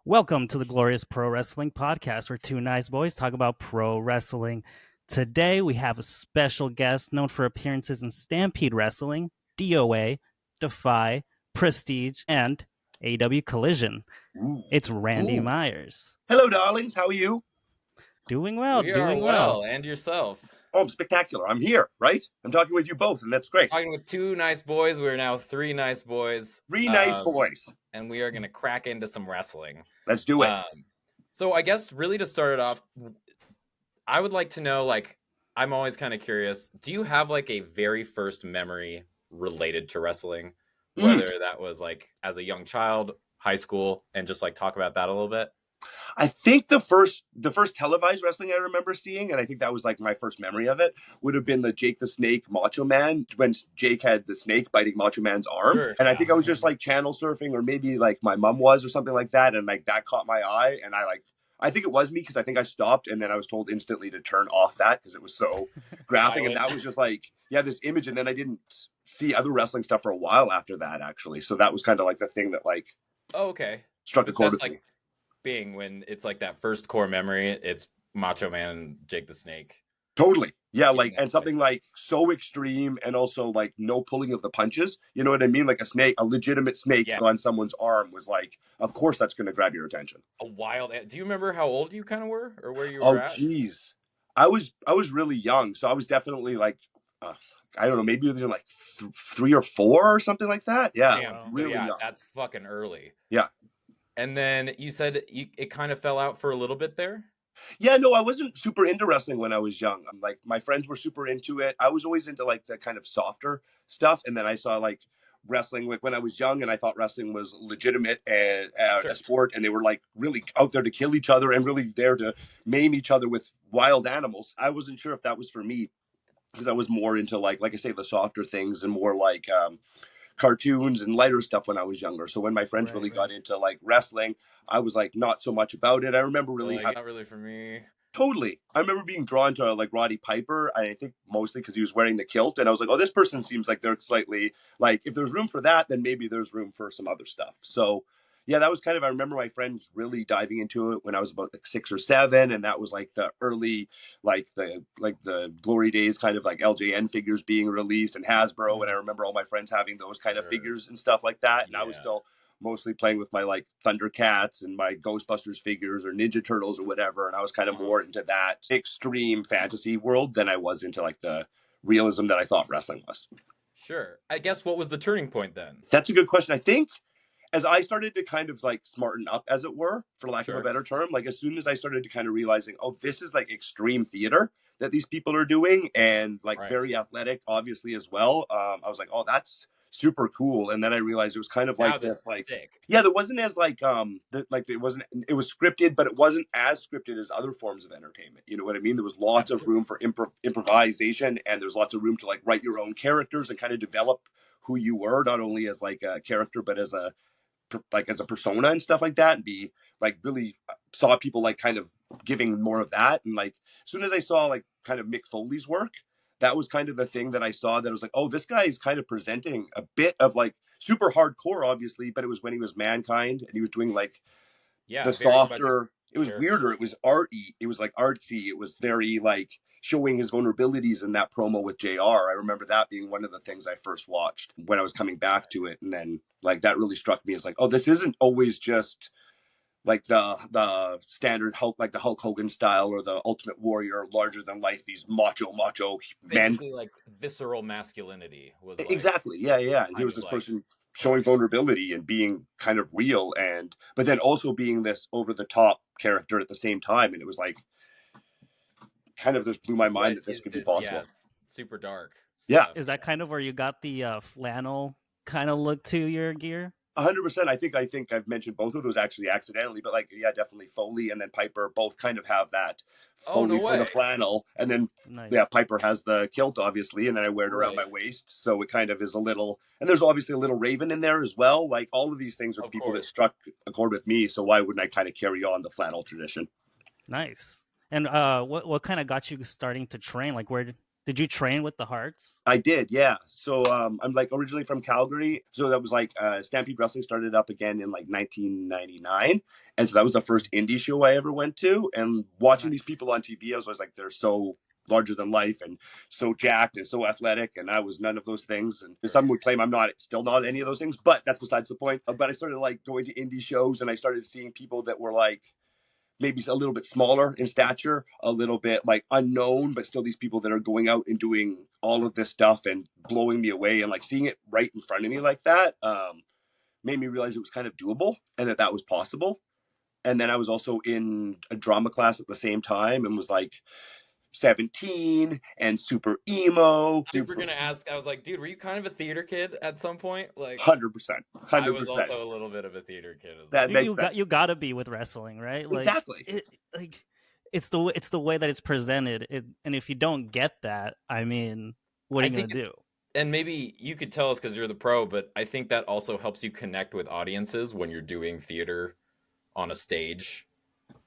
Welcome to the Glorious Pro Wrestling Podcast, where two nice boys talk about pro wrestling. Today, we have a special guest known for appearances in Stampede Wrestling, DOA, DEFY, Prestige, and AEW Collision. Ooh. It's Randy Ooh. Myers. Hello, darlings. How are you? Doing well, We are doing well. and yourself. Oh, I'm spectacular. I'm here, right? I'm talking with you both, and that's great. Talking with two nice boys. We're now three nice boys. Three nice boys. And we are going to crack into some wrestling. Let's do it. So I guess really to start it off, I would like to know, like, I'm always kind of curious. Do you have like a very first memory related to wrestling? Whether that was like as a young child, high school, and just like talk about that a little bit? I think the first televised wrestling I remember seeing, and I think that was like my first memory of it, would have been the Jake the Snake Macho Man, when Jake had the snake biting Macho Man's arm. Sure. And I think I was just like channel surfing, or maybe like my mom was or something like that, and like that caught my eye, and I think it was me because I think I stopped, and then I was told instantly to turn off that because it was so graphic. And that was just like, yeah, this image. And then I didn't see other wrestling stuff for a while after that, actually. So that was kind of like the thing that like struck a chord with me. Being when it's like that first core memory, it's Macho Man and Jake the Snake. Totally. Yeah, like, and something like so extreme, and also like no pulling of the punches. You know what I mean? Like a legitimate snake on someone's arm was like, of course that's going to grab your attention. A wild. Do you remember how old you kind of were, or where you were at? Oh, geez. I was really young, so I was definitely like, I don't know, maybe it was like 3 or 4 or something like that. Yeah, damn, really young. That's fucking early. Yeah. And then you said it kind of fell out for a little bit there? Yeah, no, I wasn't super into wrestling when I was young. Like, my friends were super into it. I was always into like the kind of softer stuff. And then I saw like wrestling like when I was young, and I thought wrestling was legitimate and a sport, and they were like really out there to kill each other and really there to maim each other with wild animals. I wasn't sure if that was for me, because I was more into like I say, the softer things, and more like cartoons and lighter stuff when I was younger. So when my friends really got into like wrestling, I was like not so much about it. I remember really not really for me. Totally. I remember being drawn to like Roddy Piper, I think mostly because he was wearing the kilt, and I was like, oh, this person seems like they're slightly like, if there's room for that, then maybe there's room for some other stuff. So yeah, that was kind of, I remember my friends really diving into it when I was about like 6 or 7, and that was like the early, like the glory days, kind of like LJN figures being released and Hasbro, and I remember all my friends having those kind of figures and stuff like that, and I was still mostly playing with my like Thundercats and my Ghostbusters figures or Ninja Turtles or whatever, and I was kind of more into that extreme fantasy world than I was into like the realism that I thought wrestling was. Sure. I guess what was the turning point then? That's a good question. I think as I started to kind of like smarten up, as it were, for lack of a better term, like as soon as I started to kind of realizing, oh, this is like extreme theater that these people are doing, and like very athletic, obviously, as well. I was like, oh, that's super cool. And then I realized it was kind of like this, like, yeah, there wasn't as like it was scripted, but it wasn't as scripted as other forms of entertainment. You know what I mean? There was lots of room for improvisation, and there's lots of room to like write your own characters and kind of develop who you were, not only as like a character, but as a persona and stuff like that, and be like, really saw people like kind of giving more of that. And like as soon as I saw like kind of Mick Foley's work, that was kind of the thing that I saw, that I was like, oh, this guy is kind of presenting a bit of like super hardcore, obviously, but it was when he was Mankind, and he was doing like the softer, it was weirder, it was arty, it was like artsy, it was very like showing his vulnerabilities in that promo with JR. I remember that being one of the things I first watched when I was coming back to it. And then like that really struck me as like, oh, this isn't always just like the standard Hulk, like the Hulk Hogan style, or the Ultimate Warrior, larger than life, these macho men. Basically like visceral masculinity was like, exactly. Yeah. And he was this person showing vulnerability and being kind of real, and but then also being this over the top character at the same time. And it was like, kind of just blew my mind that this could be possible. Yeah, super dark stuff. Yeah. Is that kind of where you got the flannel kind of look to your gear? 100%. I think I've mentioned both of those actually accidentally, but like, yeah, definitely Foley and then Piper both kind of have that Foley for the flannel, and then yeah, Piper has the kilt, obviously, and then I wear it around my waist, so it kind of is a little, and there's obviously a little Raven in there as well. Like all of these things are people that struck a chord with me, so why wouldn't I kind of carry on the flannel tradition? Nice. And what kind of got you starting to train? Like, where Did you train with the Harts? I did, yeah. So I'm like originally from Calgary. So that was like Stampede Wrestling started up again in like 1999. And so that was the first indie show I ever went to. And watching these people on TV, I was always like, they're so larger than life and so jacked and so athletic. And I was none of those things. And some would claim I'm still not any of those things, but that's besides the point. But I started like going to indie shows and I started seeing people that were like, maybe a little bit smaller in stature, a little bit like unknown, but still these people that are going out and doing all of this stuff and blowing me away, and like seeing it right in front of me like that made me realize it was kind of doable and that was possible. And then I was also in a drama class at the same time and was like 17 and super emo. Super gonna ask, I was like, dude, were you kind of a theater kid at some point? Like 100%. I was also a little bit of a theater kid as that well. You gotta be with wrestling, right? Like, exactly. It's the way that it's presented, and if you don't get that, I mean, what are you gonna do? And maybe you could tell us because you're the pro, but I think that also helps you connect with audiences when you're doing theater on a stage.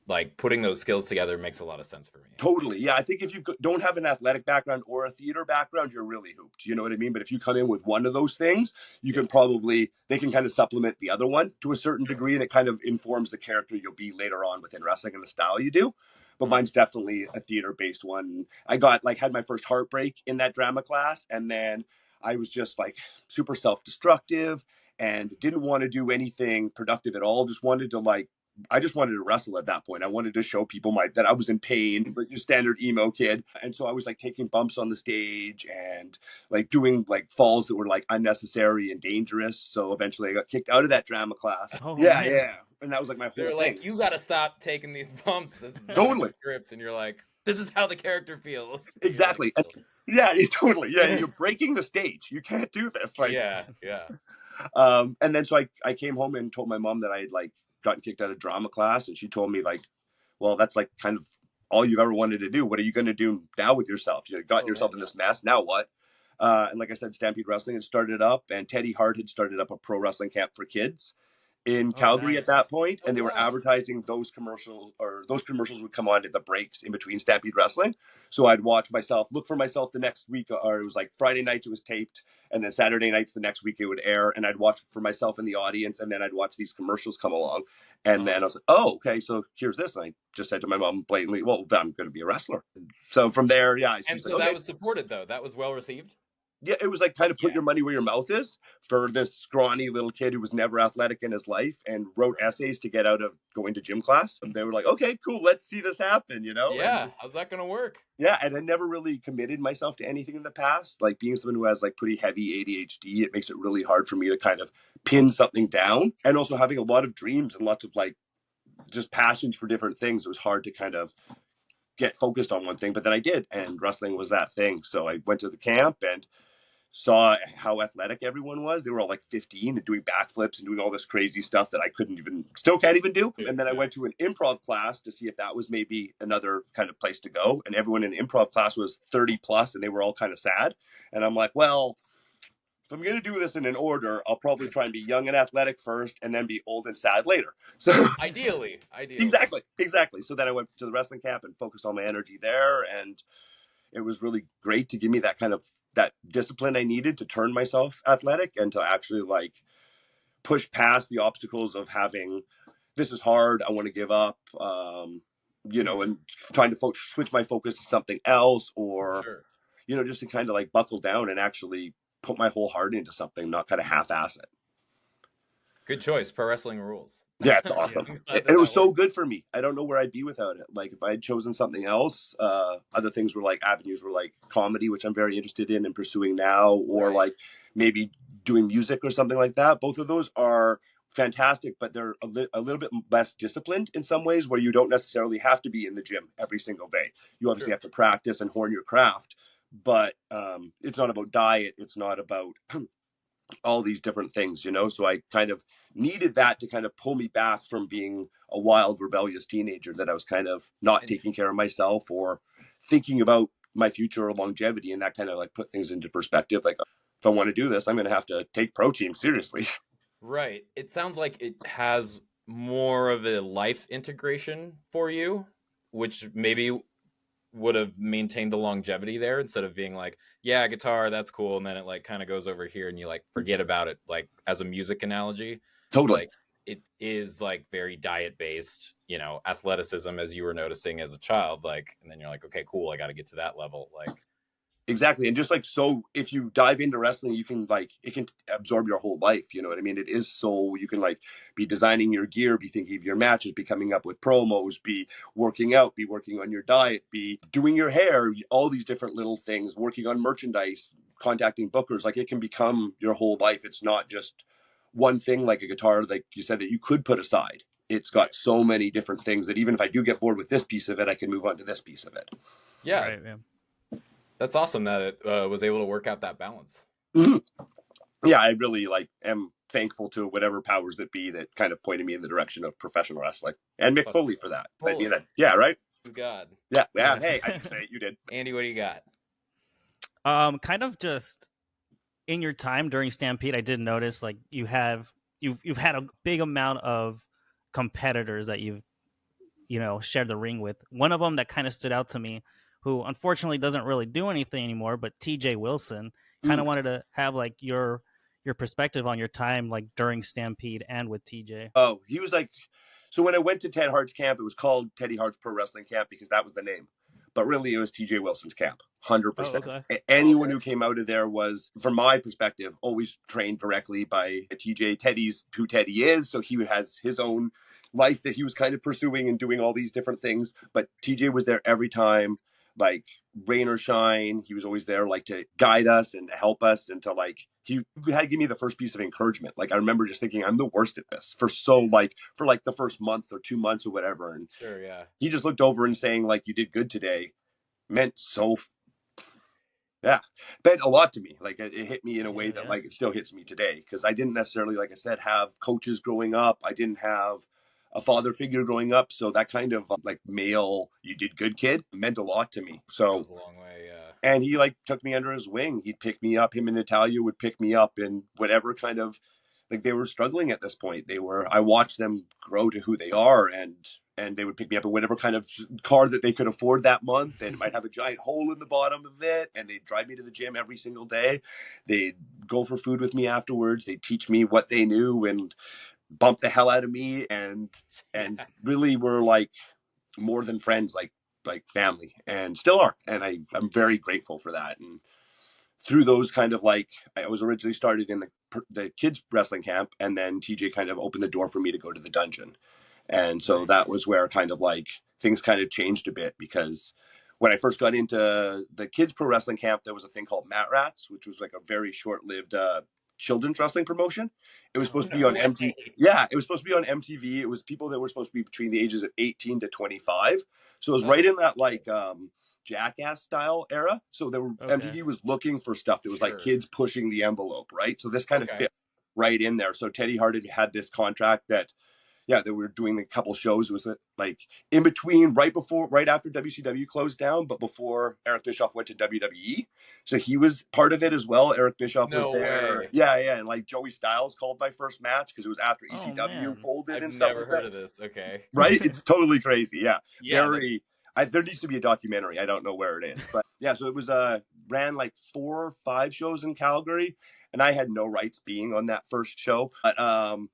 Like putting those skills together makes a lot of sense for me. Totally. Yeah. I think if you don't have an athletic background or a theater background, you're really hooped. You know what I mean? But if you come in with one of those things, you can they can kind of supplement the other one to a certain degree. And it kind of informs the character you'll be later on within wrestling and the style you do. But mine's definitely a theater based one. I had my first heartbreak in that drama class. And then I was just like super self-destructive and didn't want to do anything productive at all. I just wanted to wrestle at that point. I wanted to show people that I was in pain, but your standard emo kid. And so I was like taking bumps on the stage and like doing like falls that were like unnecessary and dangerous. So eventually I got kicked out of that drama class. Oh, yeah, man. yeah. And that was like my whole They're thing. Like, you got to stop taking these bumps. This is totally script. And you're like, this is how the character feels. Exactly. Yeah, totally. Yeah, you're breaking the stage. You can't do this. Like, yeah. And then so I came home and told my mom that I had like gotten kicked out of drama class, and she told me like, well, that's like kind of all you've ever wanted to do. What are you going to do now with yourself? You got yourself in this mess. Now what? And like I said, Stampede Wrestling had started up, and Teddy Hart had started up a pro wrestling camp for kids in Calgary at that point, and they were advertising those commercials, or those commercials would come on at the breaks in between Stampede Wrestling. So I'd look for myself the next week, or it was like Friday nights it was taped, and then Saturday nights the next week it would air, and I'd watch for myself in the audience, and then I'd watch these commercials come along, and then I was like, oh, okay, so here's this, and I just said to my mom blatantly, well, I'm going to be a wrestler. And so from there, yeah. And so that was supported, though. That was well received. Yeah, it was like kind of put your money where your mouth is for this scrawny little kid who was never athletic in his life and wrote essays to get out of going to gym class. And they were like, okay, cool, let's see this happen, Yeah, how's that going to work? Yeah, and I never really committed myself to anything in the past. Like being someone who has like pretty heavy ADHD, it makes it really hard for me to kind of pin something down. And also having a lot of dreams and lots of like just passions for different things, it was hard to kind of get focused on one thing. But then I did, and wrestling was that thing. So I went to the camp and saw how athletic everyone was. They were all like 15 and doing backflips and doing all this crazy stuff that I still can't even do. And then I went to an improv class to see if that was maybe another kind of place to go. And everyone in the improv class was 30 plus and they were all kind of sad. And I'm like, well, if I'm going to do this in an order, I'll probably try and be young and athletic first and then be old and sad later. So ideally. Exactly. So then I went to the wrestling camp and focused all my energy there. And it was really great to give me that discipline I needed to turn myself athletic and to actually like push past the obstacles of having, this is hard, I want to give up, and trying to switch my focus to something else, or, just to kind of like buckle down and actually put my whole heart into something, not kind of half-ass it. Good choice. Pro wrestling rules. Yeah, it's awesome. It was so good for me. I don't know where I'd be without it. Like if I had chosen something else, other things were like avenues were like comedy, which I'm very interested in and pursuing now, or like maybe doing music or something like that. Both of those are fantastic, but they're a little bit less disciplined in some ways, where you don't necessarily have to be in the gym every single day. You obviously have to practice and hone your craft, but it's not about diet. It's not about all these different things, so I kind of needed that to kind of pull me back from being a wild, rebellious teenager that I was kind of not taking care of myself or thinking about my future or longevity, and that kind of like put things into perspective. Like if I want to do this, I'm going to have to take protein seriously. Right. It sounds like it has more of a life integration for you, which maybe would have maintained the longevity there instead of being like, yeah, guitar, that's cool, and then it like kind of goes over here and you like forget about it, like as a music analogy. Totally. Like it is like very diet based, you know, athleticism, as you were noticing as a child, like, and then you're like, okay, cool, I got to get to that level, like. Exactly. And just like, so if you dive into wrestling, you can like, it can absorb your whole life. You know what I mean? It is so, you can like be designing your gear, be thinking of your matches, be coming up with promos, be working out, be working on your diet, be doing your hair, all these different little things, working on merchandise, contacting bookers. Like it can become your whole life. It's not just one thing like a guitar, like you said, that you could put aside. It's got so many different things that even if I do get bored with this piece of it, I can move on to this piece of it. Yeah. Right, yeah. That's awesome that it was able to work out that balance. Mm-hmm. Yeah, I really like am thankful to whatever powers that be that kind of pointed me in the direction of professional wrestling, and Mick Foley for that. I mean, yeah, right. God. Yeah. Hey, I didn't say it. You did. Andy, what do you got? Kind of just in your time during Stampede, I did notice like you've had a big amount of competitors that you've shared the ring with. One of them that kind of stood out to me, who unfortunately doesn't really do anything anymore, but TJ Wilson. Kind of wanted to have like your perspective on your time like during Stampede and with TJ. Oh, he was like, so when I went to Ted Hart's camp, it was called Teddy Hart's Pro Wrestling Camp because that was the name. But really, it was TJ Wilson's camp, 100%. Oh, okay. Anyone who came out of there was, from my perspective, always trained directly by TJ. Teddy's who Teddy is, so he has his own life that he was kind of pursuing and doing all these different things. But TJ was there every time, like rain or shine. He was always there, like to guide us and to help us and to like, he had to give me the first piece of encouragement. Like I remember just thinking I'm the worst at this for the first month or 2 months or whatever. And sure, yeah, he just looked over and saying like, you did good today meant meant a lot to me. Like it hit me in a way that like it still hits me today. Cause I didn't necessarily, like I said, have coaches growing up. I didn't have a father figure growing up. So that kind of like male, you did good kid meant a lot to me. So it goes a long way. Yeah. And he like took me under his wing. He'd pick me up. Him and Natalia would pick me up in whatever kind of, like they were struggling at this point. I watched them grow to who they are, and they would pick me up in whatever kind of car that they could afford that month, and it might have a giant hole in the bottom of it, and they'd drive me to the gym every single day. They'd go for food with me afterwards. They'd teach me what they knew and bump the hell out of me, and really were like more than friends, like family, and still are. And I'm very grateful for that. And through those kind of like, I was originally started in the kids wrestling camp, and then TJ kind of opened the door for me to go to the dungeon. And so that was where kind of like things kind of changed a bit, because when I first got into the kids pro wrestling camp, there was a thing called Mat Rats, which was like a very short-lived children's wrestling promotion. It was supposed to be on MTV. Yeah, it was supposed to be on MTV. It was people that were supposed to be between the ages of 18 to 25. So it was right in that like Jackass style era. So MTV was looking for stuff that was like kids pushing the envelope, right? So this kind of fit right in there. So Teddy Hart had this contract that they were doing a couple shows. It was like in between, right after WCW closed down, but before Eric Bischoff went to WWE. So he was part of it as well. Eric Bischoff was there. Way. Yeah. And like Joey Styles called my first match because it was after ECW folded and stuff. I've never heard of this. Okay. Right? It's totally crazy. Yeah. There needs to be a documentary. I don't know where it is. But yeah, so it was ran like 4 or 5 shows in Calgary. And I had no rights being on that first show. But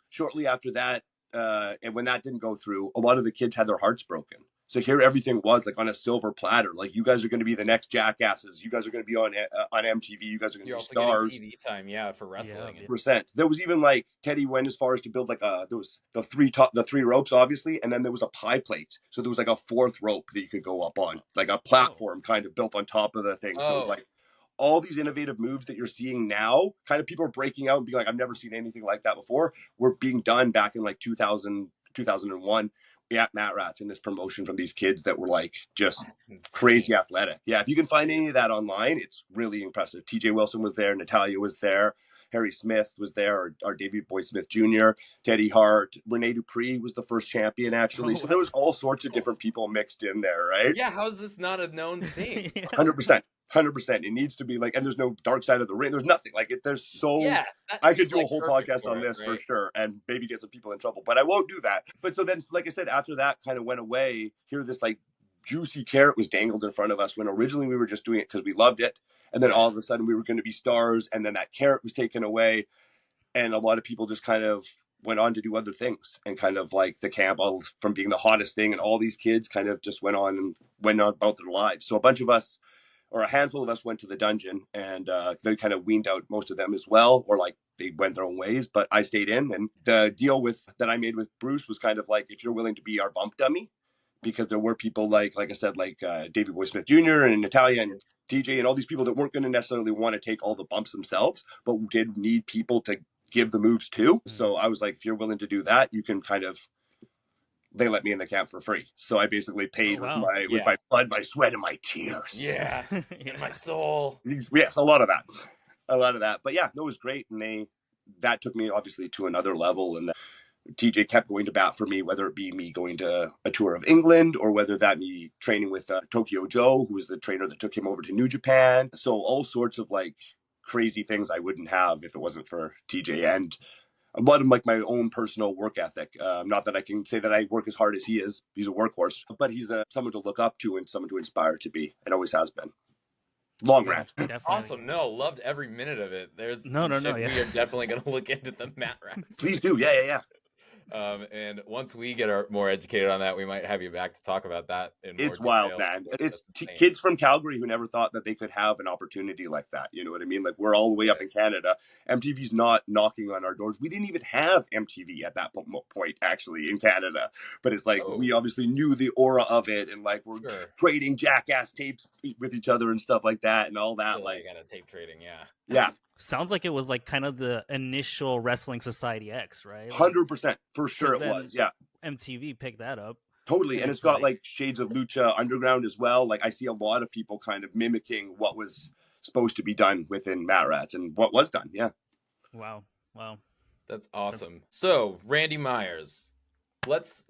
shortly after that, and when that didn't go through, a lot of the kids had their hearts broken. So here everything was like on a silver platter. Like, you guys are going to be the next Jackasses. You guys are going to be on MTV. You guys are going to be stars. TV time, for wrestling. Yeah. There was even like Teddy went as far as to build like there was the 3 ropes, obviously, and then there was a pie plate. So there was like a 4th rope that you could go up on, like a platform kind of built on top of the thing. So like all these innovative moves that you're seeing now, kind of people are breaking out and being like, I've never seen anything like that before, were being done back in like 2000, 2001 at Mat Rats in this promotion from these kids that were like just crazy athletic. Yeah, if you can find any of that online, it's really impressive. TJ Wilson was there, Natalia was there, Harry Smith was there, our Davey Boy Smith Jr., Teddy Hart, Rene Dupree was the first champion, actually. So there was all sorts of different people mixed in there, right? Yeah, how is this not a known thing? 100%. 100%. It needs to be like, and there's no dark side of the ring. There's nothing like it. There's so, I could do a whole podcast on this for sure, and maybe get some people in trouble, but I won't do that. But so then, like I said, after that kind of went away, here this like juicy carrot was dangled in front of us when originally we were just doing it because we loved it. And then all of a sudden we were going to be stars, and then that carrot was taken away. And a lot of people just kind of went on to do other things, and kind of like the camp, all from being the hottest thing, and all these kids kind of just went on about their lives. So a bunch of us, or a handful of us, went to the dungeon, and they kind of weaned out most of them as well, or like they went their own ways. But I stayed in, and the deal that I made with Bruce was kind of like, if you're willing to be our bump dummy, because there were people like I said, like Davey Boy Smith Jr. and Natalia and TJ and all these people that weren't going to necessarily want to take all the bumps themselves, but did need people to give the moves too. So I was like, if you're willing to do that, you can kind of. They let me in the camp for free. So I basically paid with my blood, my sweat, and my tears. Yeah, in my soul. Yes, a lot of that. But yeah, no, it was great, and that took me obviously to another level, and TJ kept going to bat for me, whether it be me going to a tour of England, or whether that me training with Tokyo Joe, who was the trainer that took him over to New Japan. So all sorts of like crazy things I wouldn't have if it wasn't for TJ, and a lot of like my own personal work ethic. Not that I can say that I work as hard as he is. He's a workhorse, but he's someone to look up to and someone to inspire to be, and always has been. Long rant. Awesome. No, loved every minute of it. There's we are definitely going to look into the mat rats. Please do. Yeah. And once we get more educated on that, we might have you back to talk about that. It's wild, man. It's kids from Calgary who never thought that they could have an opportunity like that. You know what I mean? Like, we're all the way up in Canada. MTV's not knocking on our doors. We didn't even have MTV at that point, actually, in Canada. But it's like, we obviously knew the aura of it, and like, we're trading jackass tapes with each other and stuff like that, and all that. Like, kind of tape trading, yeah. Sounds like it was like kind of the initial Wrestling Society X, right? 100%, for sure it was. Yeah, MTV picked that up totally, and it's got like shades of Lucha Underground as well. Like, I see a lot of people kind of mimicking what was supposed to be done within Mat Rats and what was done. Yeah. Wow, that's awesome. So, Randy Myers, let's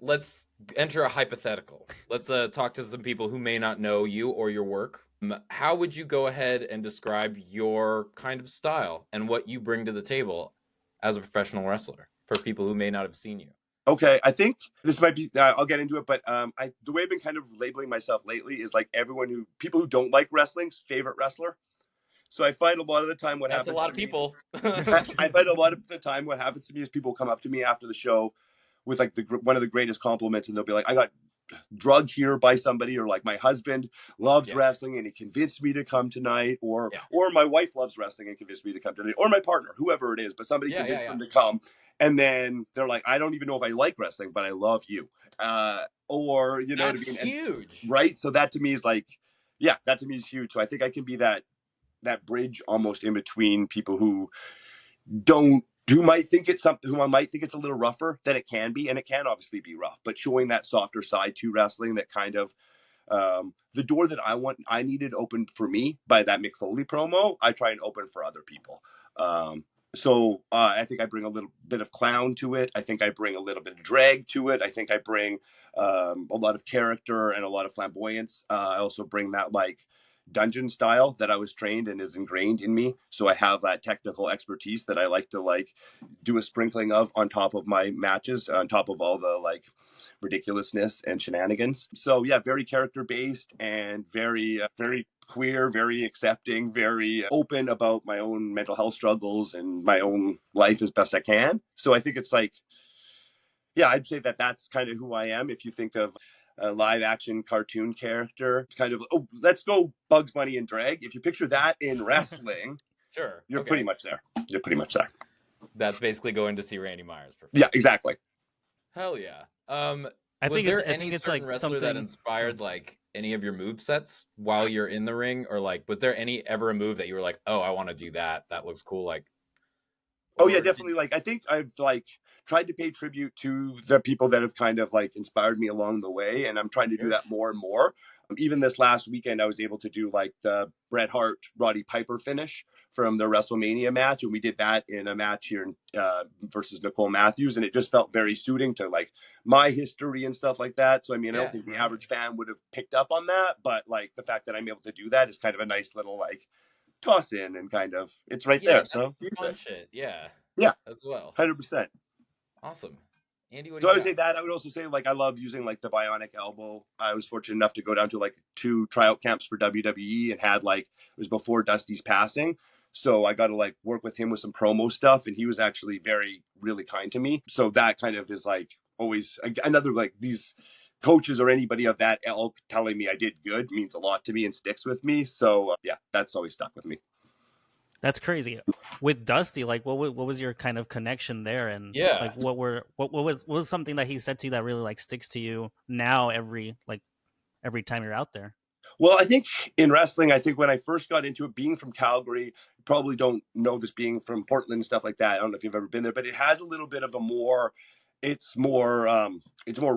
enter a hypothetical. Let's talk to some people who may not know you or your work. How would you go ahead and describe your kind of style and what you bring to the table as a professional wrestler for people who may not have seen you? Okay, I think this might be, I'll get into it, but the way I've been kind of labeling myself lately is like people who don't like wrestling's favorite wrestler. So I find a lot of the time That's a lot of people. I find a lot of the time what happens to me is people come up to me after the show with like one of the greatest compliments, and they'll be like, I got drugged here by somebody, or like, my husband loves wrestling and he convinced me to come tonight, or my wife loves wrestling and convinced me to come tonight, or my partner, whoever it is, but somebody convinced them to come, and then they're like, I don't even know if I like wrestling, but I love you, or you know that's what I mean? Huge, right? So that to me is like, that to me is huge. So I think I can be that bridge almost in between people who might think it's something, who I might think it's a little rougher than it can be, and it can obviously be rough, but showing that softer side to wrestling, that kind of the door that I needed opened for me by that Mick Foley promo, I try and open for other people. So I think I bring a little bit of clown to it. I think I bring a little bit of drag to it. I think I bring a lot of character and a lot of flamboyance. I also bring that like dungeon style that I was trained and is ingrained in me. So I have that technical expertise that I like to like do a sprinkling of on top of my matches, on top of all the like ridiculousness and shenanigans. So yeah, very character based and very queer, very accepting, very open about my own mental health struggles and my own life as best I can. So I think it's like, I'd say that that's kind of who I am. If you think of a live action cartoon character, kind of, let's go Bugs Bunny and drag. If you picture that in wrestling, sure, you're pretty much there. That's basically going to see Randy Myers. Yeah, exactly. Hell yeah. I think it's like wrestler something that inspired like any of your move sets while you're in the ring, or like, was there ever a move that you were like, oh, I want to do that? That looks cool. Like, definitely. Like, I think I've like tried to pay tribute to the people that have kind of like inspired me along the way, and I'm trying to do that more and more. Even this last weekend, I was able to do like the Bret Hart Roddy Piper finish from the WrestleMania match, and we did that in a match here versus Nicole Matthews, and it just felt very suiting to like my history and stuff like that. So I mean, I don't think the average fan would have picked up on that, but like the fact that I'm able to do that is kind of a nice little like toss in, and kind of it's right there. So fun shit. Yeah, as well. 100%. Awesome. Andy, what do So I you would got? say that. I would also say, like, I love using, like, the bionic elbow. I was fortunate enough to go down to, like, 2 tryout camps for WWE and had, like, it was before Dusty's passing. So I got to, like, work with him with some promo stuff. And he was actually really kind to me. So that kind of is, like, always another, like, these coaches or anybody of that ilk telling me I did good means a lot to me and sticks with me. So, yeah, that's always stuck with me. That's crazy. With Dusty, like, what was your kind of connection there, and like, what was something that he said to you that really like sticks to you now every time you're out there? Well, I think in wrestling, I think when I first got into it, being from Calgary, probably don't know this being from Portland and stuff like that. I don't know if you've ever been there, but it has a little bit of a more, it's more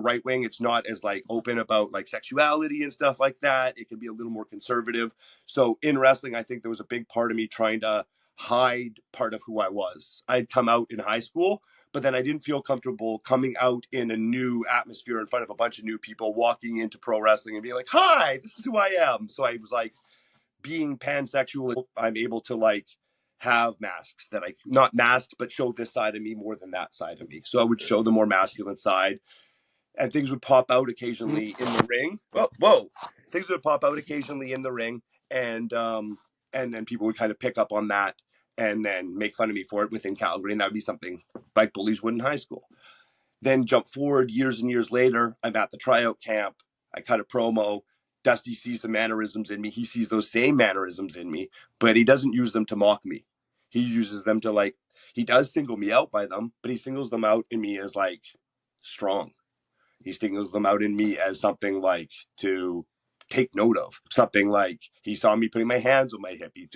right wing. It's not as like open about like sexuality and stuff like that. It can be a little more conservative. So in wrestling, I think there was a big part of me trying to hide part of who I was. I'd come out in high school, but then I didn't feel comfortable coming out in a new atmosphere in front of a bunch of new people, walking into pro wrestling and being like, hi, this is who I am. So I was like, being pansexual, I'm able to like have masks that I, not masks, but show this side of me more than that side of me. So I would show the more masculine side, and things would pop out occasionally in the ring. Whoa. Things would pop out occasionally in the ring, and then people would kind of pick up on that and then make fun of me for it within Calgary. And that would be something like bullies would in high school. Then jump forward years and years later, I'm at the tryout camp. I cut a promo. Dusty sees the mannerisms in me. He sees those same mannerisms in me, but he doesn't use them to mock me. He uses them to like, he does single me out by them, but he singles them out in me as like strong. He singles them out in me as something like to take note of, something like he saw me putting my hands on my hip. He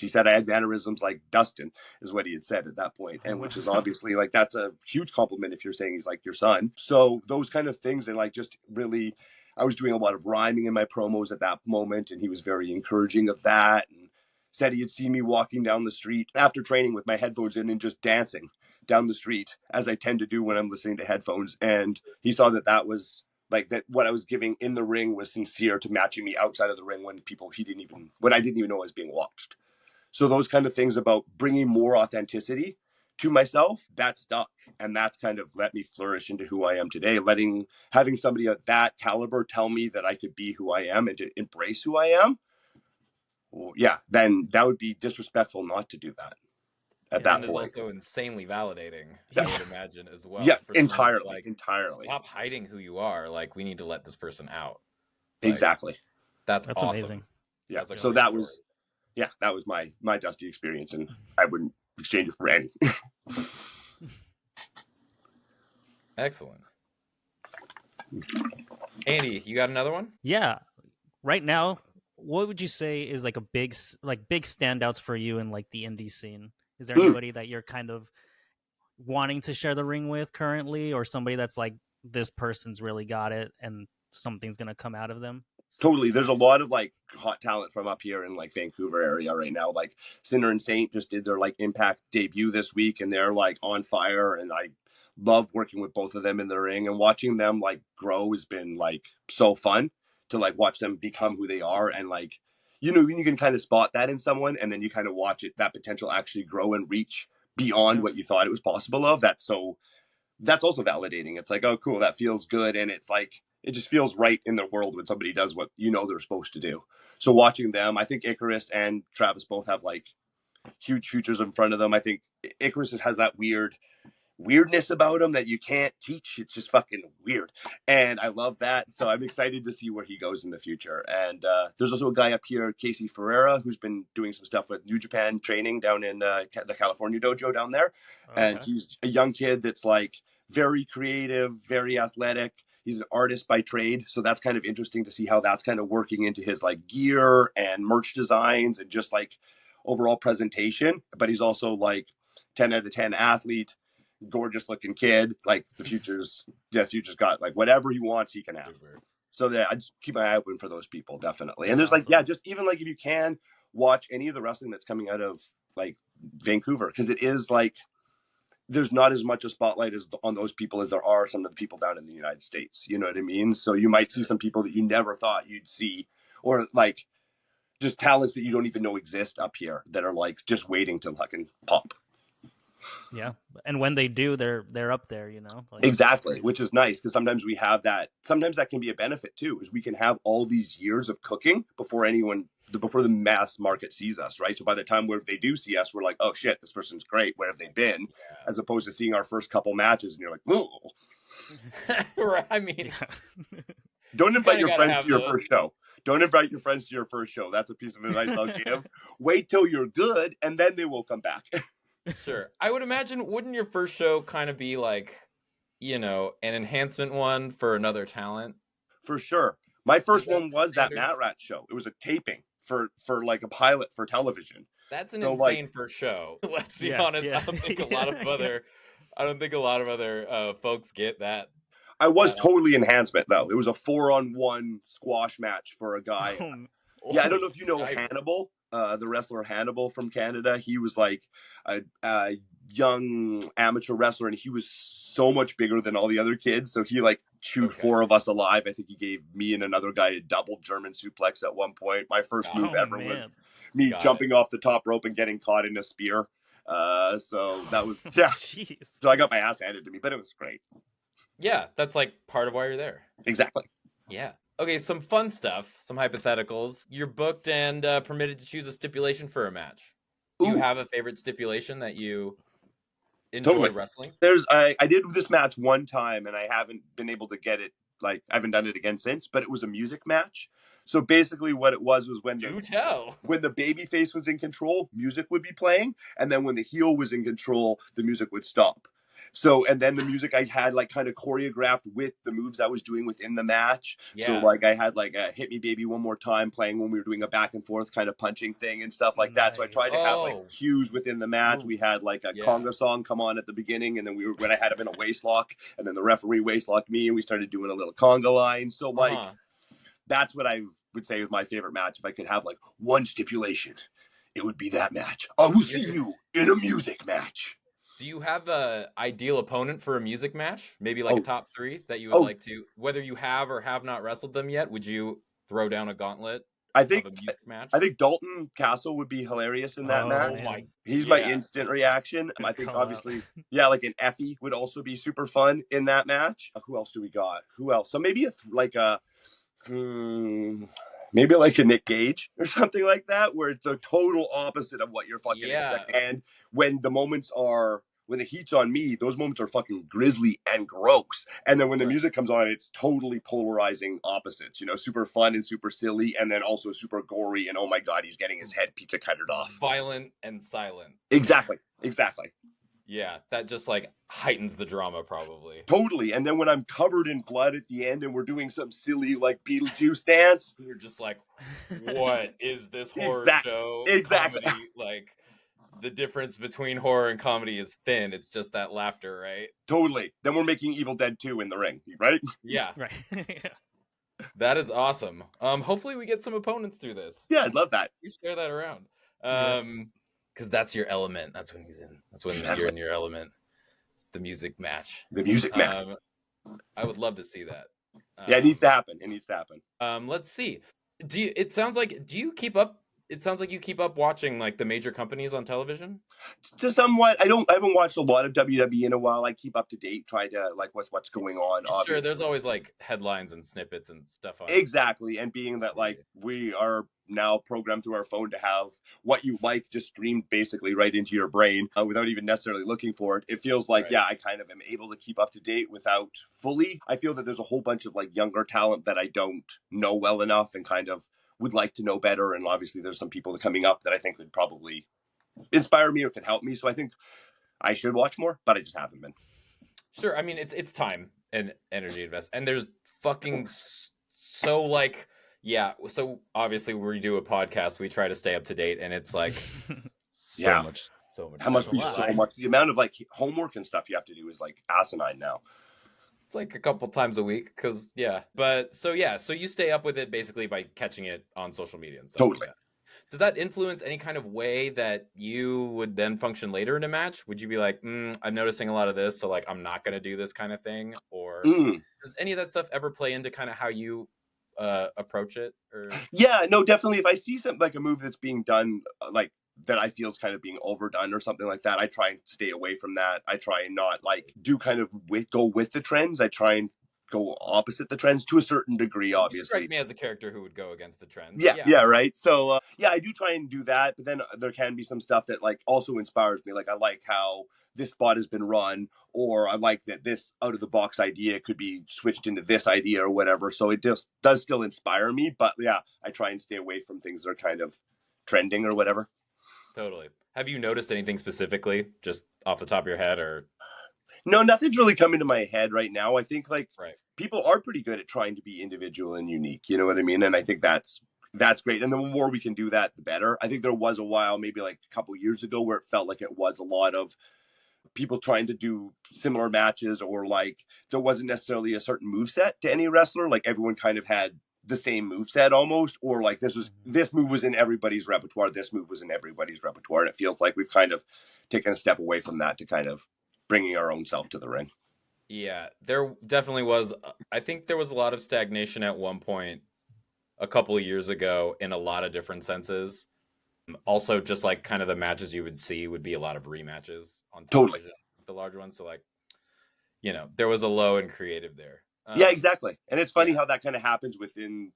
said I had mannerisms like Dustin is what he had said at that point. And which is obviously like, that's a huge compliment if you're saying he's like your son. So those kind of things. And like, just really, I was doing a lot of rhyming in my promos at that moment. And he was very encouraging of that. And said he had seen me walking down the street after training with my headphones in and just dancing down the street, as I tend to do when I'm listening to headphones. And he saw that was like, that what I was giving in the ring was sincere to matching me outside of the ring when I didn't even know I was being watched. So those kind of things about bringing more authenticity to myself, that stuck. And that's kind of let me flourish into who I am today. Having somebody at that caliber tell me that I could be who I am and to embrace who I am. Well, yeah, then that would be disrespectful not to do that. And is also insanely validating, I would imagine, as well. Yeah, for entirely. Like, entirely. Stop hiding who you are. Like, we need to let this person out. Like, exactly. That's awesome. Amazing. Yeah. So that was my Dusty experience, and I wouldn't exchange it for any. Excellent. Andy, you got another one? Yeah. Right now, what would you say is like a big standouts for you in like the indie scene? Is there anybody that you're kind of wanting to share the ring with currently, or somebody that's like, this person's really got it and something's going to come out of them? Totally. There's a lot of like hot talent from up here in like Vancouver area right now. Like Sinner and Saint just did their like Impact debut this week, and they're like on fire. And I love working with both of them in the ring, and watching them like grow has been like so fun to like watch them become who they are. And like, you can kind of spot that in someone, and then you kind of watch that potential actually grow and reach beyond what you thought it was possible of. That's also validating. It's like, oh, cool, that feels good. And it's like, it just feels right in the world when somebody does what they're supposed to do. So watching them, I think Icarus and Travis both have like huge futures in front of them. I think Icarus has that weirdness about him that you can't teach. It's just fucking weird. And I love that. So I'm excited to see where he goes in the future. And there's also a guy up here, Casey Ferreira, who's been doing some stuff with New Japan training down in the California dojo down there. Okay. And he's a young kid that's like very creative, very athletic. He's an artist by trade. So that's kind of interesting to see how that's kind of working into his like gear and merch designs and just like overall presentation. But he's also like 10 out of 10 athlete, gorgeous looking kid. Like the future's got like whatever he wants, he can have. So yeah, I just keep my eye open for those people, definitely. And there's awesome. Like, yeah, just even like if you can watch any of the wrestling that's coming out of like Vancouver, because it is like, there's not as much a spotlight on those people as there are some of the people down in the United States. You know what I mean? So you might see some people that you never thought you'd see, or like just talents that you don't even know exist up here that are like just waiting to fucking pop. Yeah, and when they do, they're up there, you know. Like, exactly, which is nice because sometimes we have that. Sometimes that can be a benefit too, is we can have all these years of cooking before the mass market sees us, right? So by the time they do see us, we're like, oh shit, this person's great. Where have they been? Yeah. As opposed to seeing our first couple matches and you're like, oh. Right. I mean, don't invite your friends to your first show. Don't invite your friends to your first show. That's a piece of advice I'll give. Wait till you're good, and then they will come back. Sure. I would imagine, wouldn't your first show kind of be like, an enhancement one for another talent? For sure. My first one was that Matt Rat show. It was a taping for like a pilot for television. That's an insane first show. Let's be honest. Yeah. I don't think a lot of other folks get that. I was totally enhancement though. It was a 4-on-1 squash match for a guy. I don't know if you know Hannibal, the wrestler Hannibal from Canada. He was like a young amateur wrestler, and he was so much bigger than all the other kids. So he like chewed 4 of us alive. I think he gave me and another guy a double German suplex at one point. My first move ever was me jumping off the top rope and getting caught in a spear. So that was Jeez. So I got my ass handed to me, but it was great. Yeah, that's like part of why you're there. Exactly. Yeah. Okay, some fun stuff, some hypotheticals. You're booked and permitted to choose a stipulation for a match. Do you have a favorite stipulation that you enjoy wrestling? I did this match one time, and I haven't been able to get it. Like, I haven't done it again since, but it was a music match. So basically what it was when the baby face was in control, music would be playing. And then when the heel was in control, the music would stop. So, and then the music I had like kind of choreographed with the moves I was doing within the match. Yeah. So like I had like a Hit Me Baby One More Time playing when we were doing a back and forth kind of punching thing and stuff like that. So I tried to have like cues within the match. We had like a conga song come on at the beginning, and then when I had him in a waist lock, and then the referee waist locked me, and we started doing a little conga line. So like that's what I would say was my favorite match. If I could have like one stipulation, it would be that match. I will see you in a music match. Do you have an ideal opponent for a music match? Maybe like a top 3 that you would like to, whether you have or have not wrestled them yet? Would you throw down a gauntlet? I think Dalton Castle would be hilarious in that match. He's my instant reaction. I think obviously, like an Effie would also be super fun in that match. Who else do we got? Who else? So maybe maybe like a Nick Gage or something like that, where it's the total opposite of what you're fucking expecting. And when the heat's on me, those moments are fucking grisly and gross. And then when the music comes on, it's totally polarizing opposites, super fun and super silly, and then also super gory. And oh my God, he's getting his head pizza cuttered off. Violent and silent. Exactly. Yeah, that just like heightens the drama probably. Totally. And then when I'm covered in blood at the end and we're doing some silly like Beetlejuice dance, you're just like, what is this horror show? Exactly. Comedy? Like, the difference between horror and comedy is thin. It's just that laughter, right? Totally. Then we're making Evil Dead 2 in the ring, right? Yeah. Right. That is awesome. Hopefully we get some opponents through this. Yeah, I'd love that. You share that around. Because that's your element. That's when he's in. That's when you're in your element. It's the music match. The music match. I would love to see that. It needs to happen. Let's see. It sounds like you keep up watching like the major companies on television. To somewhat. I haven't watched a lot of WWE in a while. I keep up to date, try to like what's going on. Obviously. Sure, there's always like headlines and snippets and stuff on Exactly. And being that like we are now programmed through our phone to have what you like just streamed basically right into your brain without even necessarily looking for it. It feels like, I kind of am able to keep up to date without fully. I feel that there's a whole bunch of like younger talent that I don't know well enough and kind of would like to know better. And obviously there's some people coming up that I think would probably inspire me or could help me. So I think I should watch more, but I just haven't been. Sure. I mean, it's time and energy invest. And there's fucking so like, so obviously we do a podcast, we try to stay up to date, and it's like so much. How must be so much. The amount of like homework and stuff you have to do is like asinine now. It's like a couple times a week because so you stay up with it basically by catching it on social media and stuff. Totally. Like that. Does that influence any kind of way that you would then function later in a match? Would you be like, I'm noticing a lot of this, so like I'm not going to do this kind of thing? Or does any of that stuff ever play into kind of how you approach it? Or... Yeah, no, definitely. If I see something like a move that's being done like that I feel is kind of being overdone or something like that, I try and stay away from that. I try and not like do kind of go with the trends. I try and go opposite the trends to a certain degree, obviously. You strike me as a character who would go against the trends. Yeah, right. So yeah, I do try and do that, but then there can be some stuff that like also inspires me. Like I like how this spot has been run, or I like that this out of the box idea could be switched into this idea or whatever. So it just does still inspire me, but yeah, I try and stay away from things that are kind of trending or whatever. Totally. Have you noticed anything specifically just off the top of your head, or? No, nothing's really coming to my head right now. I think like right. people are pretty good at trying to be individual and unique. You know what I mean? And I think that's great. And the more we can do that, the better. I think there was a while, maybe like a couple years ago, where it felt like it was a lot of people trying to do similar matches, or like there wasn't necessarily a certain moveset to any wrestler. Like everyone kind of had the same moveset almost, or like this move was in everybody's repertoire, this move was in everybody's repertoire. And it feels like we've kind of taken a step away from that to kind of bringing our own self to the ring. Yeah, there definitely was. I think there was a lot of stagnation at one point a couple of years ago in a lot of different senses. Also, just like kind of the matches you would see would be a lot of rematches on television, the larger ones. So like, you know, there was a low in creative there. Yeah, exactly. And it's funny how that kind of happens within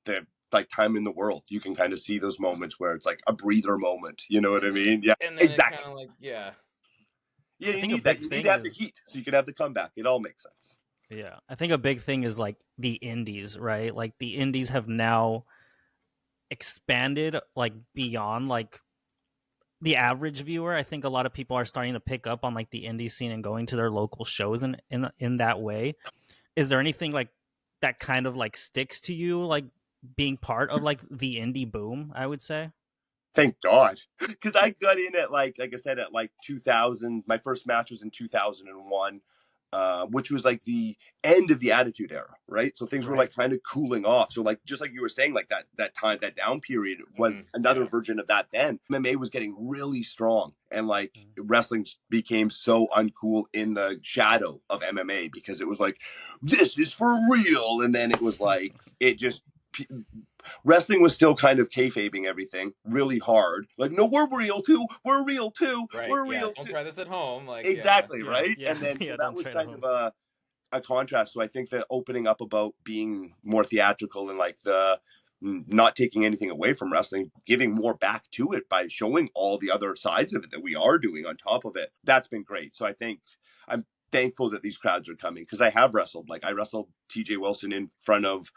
the like time in the world. You can kind of see those moments where it's like a breather moment. You know what I mean? Yeah, and then exactly. It kind of like, yeah, you need that. You need to have the heat so you can have the comeback. It all makes sense. Yeah, I think a big thing is like the indies, right? Like the indies have now expanded like beyond like the average viewer. I think a lot of people are starting to pick up on like the indie scene and going to their local shows in that way. Is there anything like that kind of like sticks to you, like being part of like the indie boom, I would say? Thank God. Because I got in at like I said, at like 2000. My first match was in 2001. Which was like the end of the Attitude Era, right? So things were like kind of cooling off. So like just like you were saying, like that time, that down period was another version of that. Then MMA was getting really strong, and like wrestling became so uncool in the shadow of MMA because it was like, this is for real, and then it was like it just. Wrestling was still kind of kayfabing everything really hard. Like, no, we're real too. We're real too. Right, we're real too. Don't too. try this at home. Like exactly, right? Yeah. And then so that was kind of a contrast. So I think that opening up about being more theatrical and like the not taking anything away from wrestling, giving more back to it by showing all the other sides of it that we are doing on top of it. That's been great. So I think I'm thankful that these crowds are coming because I have wrestled. Like I wrestled TJ Wilson in front of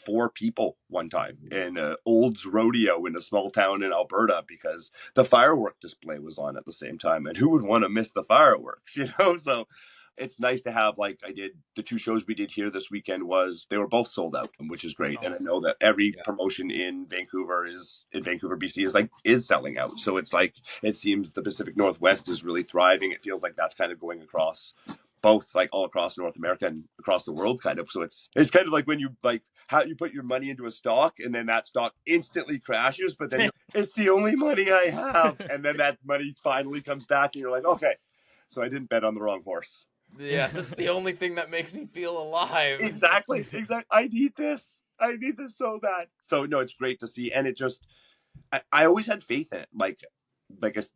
4 people one time in Olds Rodeo in a small town in Alberta because the firework display was on at the same time. And who would want to miss the fireworks, you know? So it's nice to have, like I did, the 2 shows we did here this weekend they were both sold out, which is great. Awesome. And I know that every promotion in Vancouver, BC is selling out. So it's like, it seems the Pacific Northwest is really thriving. It feels like that's kind of going across both like all across North America and across the world kind of. So it's kind of like when you like how you put your money into a stock and then that stock instantly crashes, but then it's the only money I have. And then that money finally comes back and you're like, okay, so I didn't bet on the wrong horse. Yeah, that's the only thing that makes me feel alive. Exactly. I need this so bad. So no, it's great to see. And it just, I always had faith in it. Like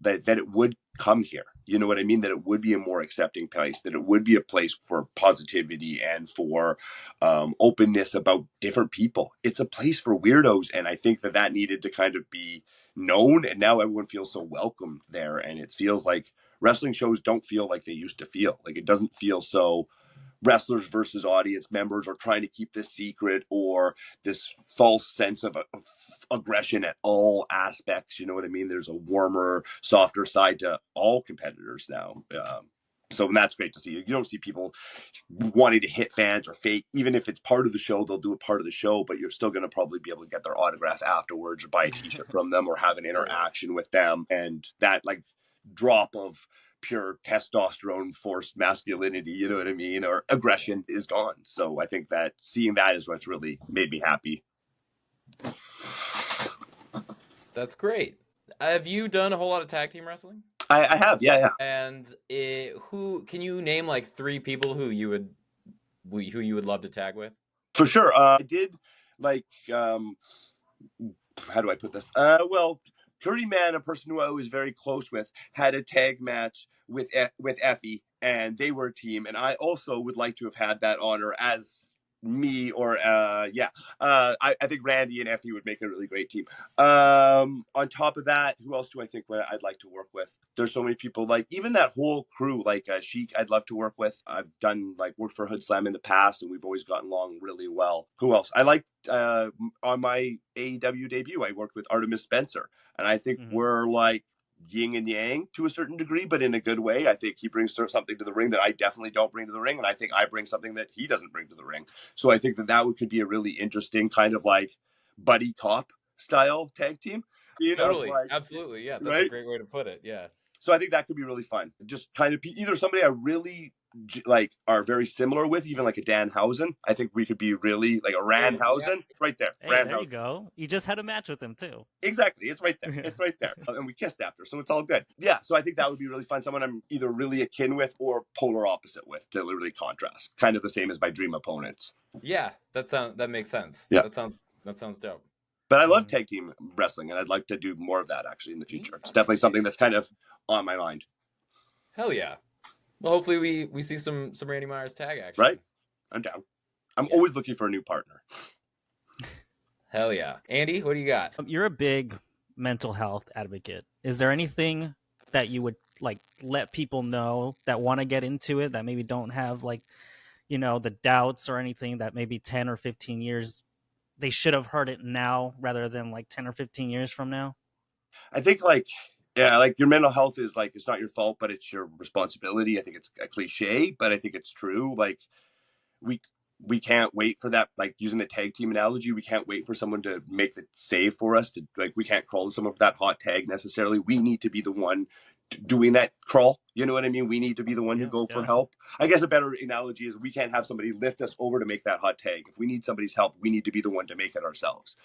that it would come here. You know what I mean? That it would be a more accepting place, that it would be a place for positivity and for openness about different people. It's a place for weirdos. And I think that needed to kind of be known. And now everyone feels so welcome there. And it feels like wrestling shows don't feel like they used to feel. Like it doesn't feel so wrestlers versus audience members are trying to keep this secret or this false sense of aggression at all aspects. You know what I mean? There's a warmer, softer side to all competitors now. So that's great to see. You don't see people wanting to hit fans or fake, even if it's part of the show, they'll do it part of the show, but you're still going to probably be able to get their autograph afterwards or buy a t-shirt from them or have an interaction with them. And that like drop of pure testosterone forced masculinity, you know what I mean, or aggression is gone. So I think that seeing that is what's really made me happy. That's great. Have you done a whole lot of tag team wrestling? I have, yeah. And who can you name like 3 people who you would love to tag with? For sure. I did like how do I put this? Well, Curry Man, a person who I was very close with, had a tag match with Effie, and they were a team. And I also would like to have had that honor as me, or I think Randy and Effie would make a really great team. On top of that, who else do I think I'd like to work with? There's so many people, like even that whole crew, like Sheik, I'd love to work with. I've done worked for Hood Slam in the past, and we've always gotten along really well. Who else? I liked on my AEW debut, I worked with Artemis Spencer, and I think we're like yin and yang to a certain degree, but in a good way. I think he brings something to the ring that I definitely don't bring to the ring, and I think I bring something that he doesn't bring to the ring. So I think that could be a really interesting kind of like buddy cop style tag team. Totally, absolutely, yeah, that's right? A great way to put it. Yeah. So I think that could be really fun. Just kind of either somebody I really are very similar with, even like a Danhausen. I think we could be really like a Randhausen, right there. Hey, there you go. You just had a match with him too. Exactly, it's right there. It's right there, and we kissed after, so it's all good. Yeah, so I think that would be really fun. Someone I'm either really akin with or polar opposite with to really contrast. Kind of the same as my dream opponents. Yeah, that makes sense. Yeah, that sounds dope. But I love tag team wrestling, and I'd like to do more of that actually in the future. It's definitely something that's kind of on my mind. Hell yeah. Well, hopefully we see some Randy Myers tag action. Right? I'm down. I'm always looking for a new partner. Hell yeah. Andy, what do you got? You're a big mental health advocate. Is there anything that you would let people know that want to get into it, that maybe don't have the doubts or anything, that maybe 10 or 15 years they should have heard it now rather than 10 or 15 years from now? I think your mental health is it's not your fault, but it's your responsibility. I think it's a cliche, but I think it's true. We can't wait for that. Using the tag team analogy, we can't wait for someone to make the save for us. We can't crawl to someone for that hot tag necessarily. We need to be the one doing that crawl. You know what I mean? We need to be the one who go for help. I guess a better analogy is we can't have somebody lift us over to make that hot tag. If we need somebody's help, we need to be the one to make it ourselves.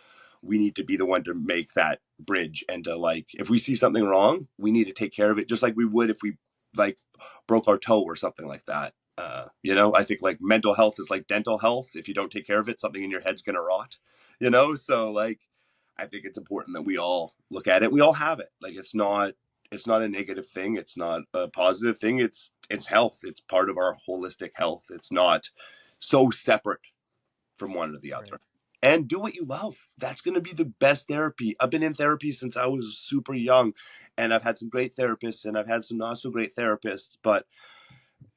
We need to be the one to make that bridge, and to if we see something wrong, we need to take care of it just like we would if we broke our toe or something like that. I think mental health is like dental health. If you don't take care of it, something in your head's gonna rot. So I think it's important that we all look at it. We all have it. It's not a negative thing. It's not a positive thing. It's health. It's part of our holistic health. It's not so separate from one or the other. Right. And do what you love. That's going to be the best therapy. I've been in therapy since I was super young, and I've had some great therapists and I've had some not so great therapists, but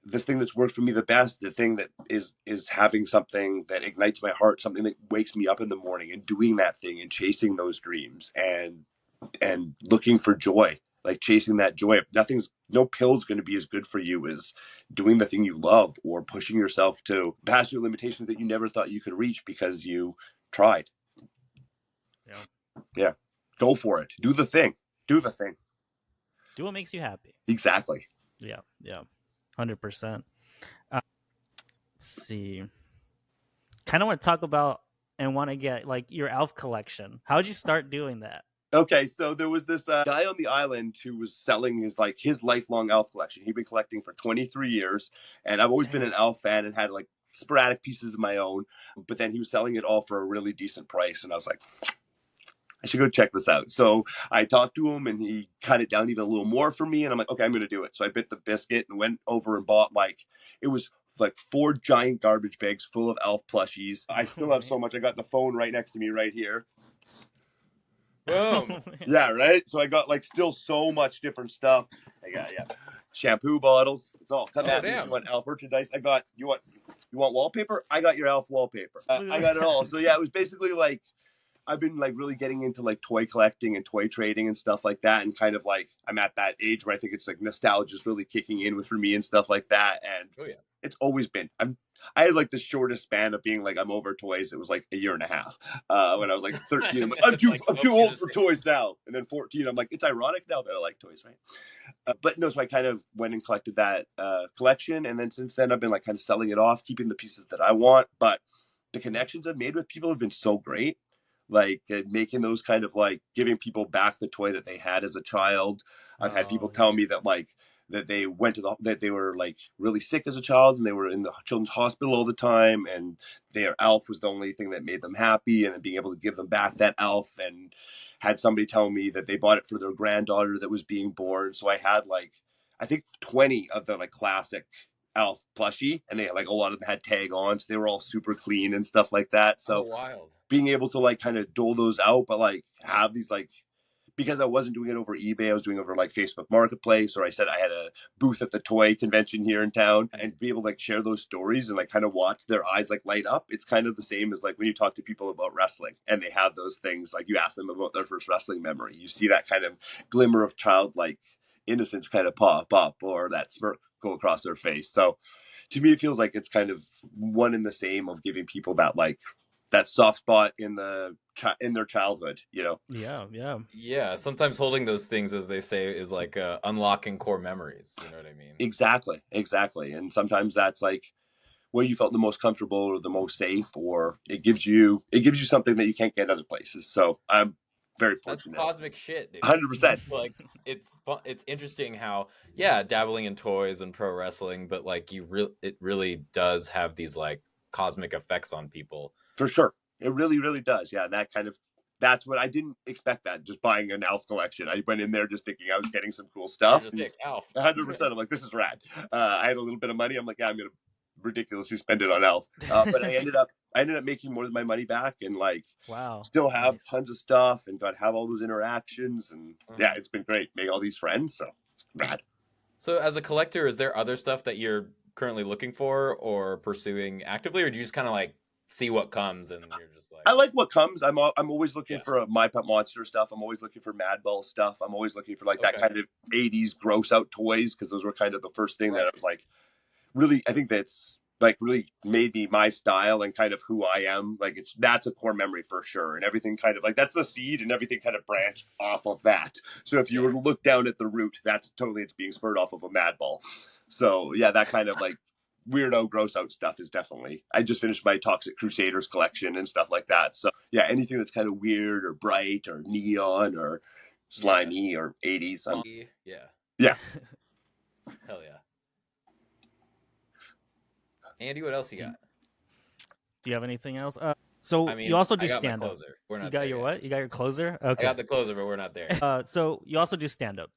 the thing that's worked for me the best, the thing that is having something that ignites my heart, something that wakes me up in the morning and doing that thing and chasing those dreams and looking for joy, chasing that joy. No pill's going to be as good for you as doing the thing you love or pushing yourself to past your limitations that you never thought you could reach because you tried. Yeah. Go for it. Do the thing. Do what makes you happy. Exactly. Yeah. 100%. Let's see. Kind of want to talk about and want to get your elf collection. How did you start doing that? Okay, so there was this guy on the island who was selling his lifelong elf collection. He'd been collecting for 23 years, and I've always been an elf fan and had sporadic pieces of my own, but then he was selling it all for a really decent price, and I was like, I should go check this out. So I talked to him, and he cut it down even a little more for me, and I'm like, okay, I'm going to do it. So I bit the biscuit and went over and bought it was 4 giant garbage bags full of elf plushies. I still have so much. I got the phone right next to me right here. Boom. Yeah, right. So I got still so much different stuff. I got shampoo bottles. It's all come at me. You want elf merchandise? I got you want wallpaper? I got your elf wallpaper. I got it all. So yeah, it was basically I've been really getting into toy collecting and toy trading and stuff like that, and kind of I'm at that age where I think it's nostalgia is really kicking in for me and stuff like that. And it's always been I had the shortest span of being I'm over toys. It was a year and a half. When I was 13, I'm too old for toys now. And then 14, I'm it's ironic now that I like toys, right? But no, so I kind of went and collected that collection, and then since then I've been kind of selling it off, keeping the pieces that I want. But the connections I've made with people have been so great. Making those kind of giving people back the toy that they had as a child. I've had people tell me that that they went to that they were like really sick as a child and they were in the children's hospital all the time, and their elf was the only thing that made them happy, and then being able to give them back that elf. And had somebody tell me that they bought it for their granddaughter that was being born. So I had like, I think 20 of the like classic elf plushie, and they like a lot of them had tag on, so they were all super clean and stuff like that. So wild. Being able to like kind of dole those out, but like have these like, because I wasn't doing it over eBay, I was doing it over like Facebook Marketplace, or I said I had a booth at the toy convention here in town, and be able to like share those stories and like kind of watch their eyes like light up. It's kind of the same as like when you talk to people about wrestling and they have those things, like you ask them about their first wrestling memory, you see that kind of glimmer of childlike innocence kind of pop up, or that smirk go across their face. So to me, it feels like it's kind of one and the same of giving people that like that soft spot in their childhood, you know? Yeah. Sometimes holding those things, as they say, is like unlocking core memories. You know what I mean? Exactly. And sometimes that's like where you felt the most comfortable or the most safe, or it gives you something that you can't get other places. So I'm very fortunate. That's cosmic shit, dude. 100%. Like it's interesting how, yeah, dabbling in toys and pro wrestling, but like it really does have these like cosmic effects on people. For sure. It really, really does. Yeah. That's what I didn't expect, that just buying an elf collection. I went in there just thinking I was getting some cool stuff. Elf. 100%. I'm like, this is rad. I had a little bit of money. I'm like, yeah, I'm going to ridiculously spend it on elf. But I ended up making more than my money back, and like, still have tons of stuff and got to have all those interactions. And yeah, it's been great. Make all these friends. So it's rad. So as a collector, is there other stuff that you're currently looking for or pursuing actively, or do you just kind of like see what comes and you're just like, I like what comes. I'm always looking for My Pet Monster stuff. I'm always looking for Madball stuff. I'm always looking for like that kind of 80s gross out toys, because those were kind of the first thing that I was like, really, I think that's like really made me my style and kind of who I am. Like that's a core memory for sure. And everything kind of like, that's the seed, and everything kind of branched off of that. So if you were to look down at the root, it's being spurred off of a Madball. So yeah, that kind of like weirdo gross out stuff is definitely, I just finished my Toxic Crusaders collection and stuff like that. So yeah, anything that's kind of weird or bright or neon or slimy or 80s. Yeah. Hell yeah. Andy, what else you got? Do you have anything else? So I mean, you also do stand-up. You got your what? You got your closer? Okay. I got the closer, but we're not there. So you also do stand-up.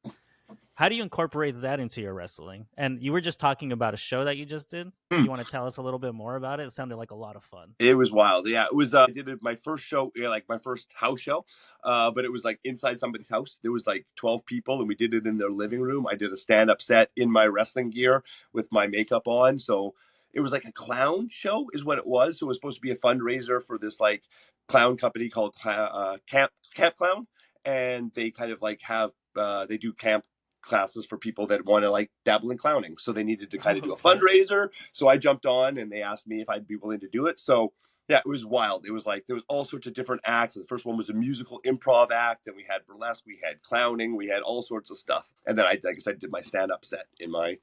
How do you incorporate that into your wrestling? And you were just talking about a show that you just did. You want to tell us a little bit more about it? It sounded like a lot of fun. It was wild. Yeah, it was. I did my first show, like my first house show, but it was like inside somebody's house. There was like 12 people, and we did it in their living room. I did a stand-up set in my wrestling gear with my makeup on. So it was like a clown show is what it was. So it was supposed to be a fundraiser for this like clown company called Camp Clown. And they kind of like have, they do camp classes for people that want to like dabble in clowning. So they needed to kind of do a fundraiser. So I jumped on and they asked me if I'd be willing to do it. So yeah, it was wild. It was like, there was all sorts of different acts. The first one was a musical improv act. Then we had burlesque, we had clowning, we had all sorts of stuff. And then I guess I did my stand-up set in my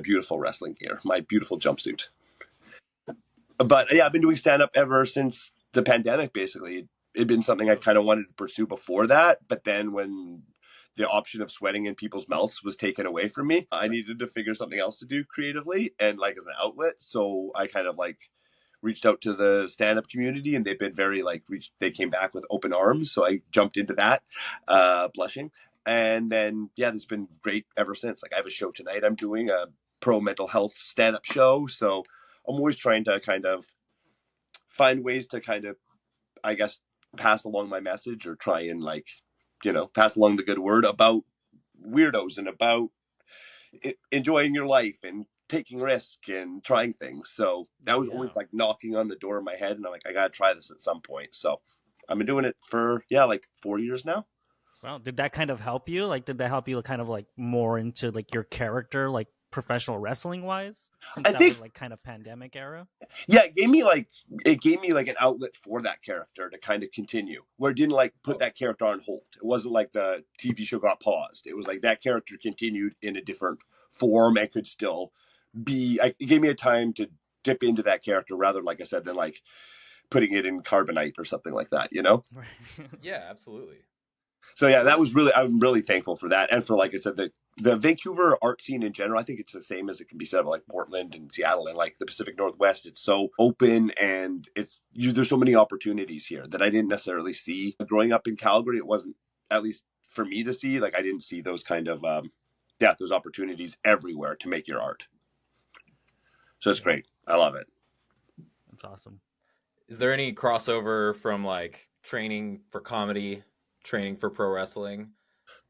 beautiful wrestling gear, my beautiful jumpsuit. But yeah, I've been doing stand-up ever since the pandemic, basically. It'd been something I kind of wanted to pursue before that. But then when the option of sweating in people's mouths was taken away from me, I needed to figure something else to do creatively and like as an outlet. So I kind of like reached out to the stand-up community, and they've been very like, they came back with open arms. So I jumped into that, blushing. And then, yeah, it's been great ever since. Like I have a show tonight. I'm doing a pro mental health stand-up show. So I'm always trying to kind of find ways to kind of, I guess, pass along my message, or try and like, pass along the good word about weirdos and about enjoying your life and taking risk and trying things. So that was always like knocking on the door of my head, and I'm like, I gotta try this at some point. So I've been doing it for like 4 years now. Wow. Did that kind of help you? Like, did that help you kind of like more into like your character, like professional wrestling wise? Since that was like kind of pandemic era. Yeah, it gave me like an outlet for that character to kind of continue, where it didn't like put that character on hold. It wasn't like the TV show got paused. It was like that character continued in a different form and could still be, it gave me a time to dip into that character rather, like I said, than like putting it in carbonite or something like that, Yeah, absolutely. So yeah, I'm really thankful for that. And for, like I said, the Vancouver art scene in general, I think it's the same as it can be said of like Portland and Seattle and like the Pacific Northwest. It's so open, and there's so many opportunities here that I didn't necessarily see growing up in Calgary. It wasn't, at least for me to see, like I didn't see those kind of, those opportunities everywhere to make your art. So it's great. I love it. That's awesome. Is there any crossover from like training for comedy, training for pro wrestling?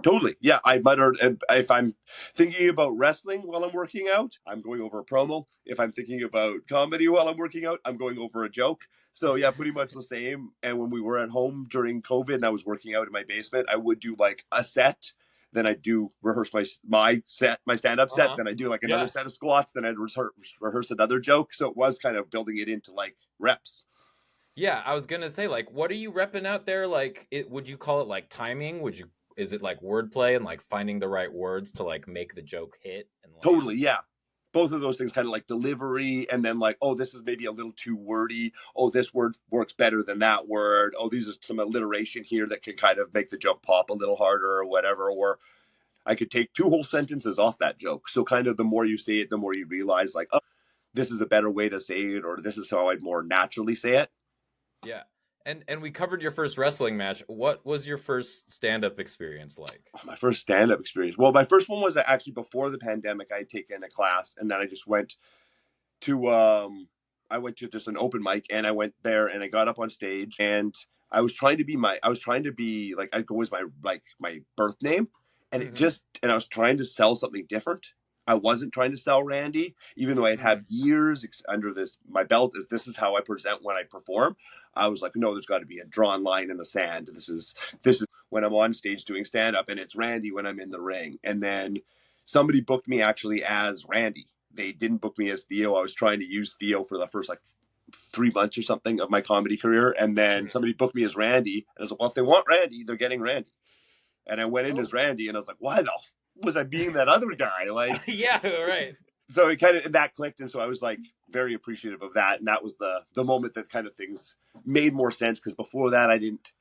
Totally. Yeah. I muttered, if I'm thinking about wrestling while I'm working out, I'm going over a promo. If I'm thinking about comedy while I'm working out, I'm going over a joke. So yeah, pretty much the same. And when we were at home during COVID and I was working out in my basement, I would do like a set. Then I do rehearse my stand-up set. Then I do like another set of squats. Then I'd rehearse another joke. So it was kind of building it into like reps. Yeah, I was gonna say, like, what are you repping out there? Like, would you call it like timing? Is it like wordplay and like finding the right words to like make the joke hit? And land? Totally, yeah. Both of those things, kind of like delivery, and then like, oh, this is maybe a little too wordy. Oh, this word works better than that word. Oh, these are some alliteration here that can kind of make the joke pop a little harder or whatever. Or I could take 2 whole sentences off that joke. So kind of the more you say it, the more you realize like, oh, this is a better way to say it, or this is how I'd more naturally say it. Yeah. And we covered your first wrestling match. What was your first stand-up experience like? My first stand-up experience. Well, my first one was actually before the pandemic. I had taken a class, and then I just went to just an open mic, and I went there and I got up on stage, and I was trying to be like, I go as my birth name, and and I was trying to sell something different. I wasn't trying to sell Randy, even though I had years under my belt. This is how I present when I perform. I was like, no, there's got to be a drawn line in the sand. This is when I'm on stage doing stand up, and it's Randy when I'm in the ring. And then somebody booked me actually as Randy. They didn't book me as Theo. I was trying to use Theo for the first like 3 months or something of my comedy career. And then somebody booked me as Randy. And I was like, well, if they want Randy, they're getting Randy. And I went in as Randy, and I was like, why the was I being that other guy? Like, yeah, right. So it kind of, that clicked. And so I was like very appreciative of that. And that was the moment that kind of things made more sense. Because before that, I didn't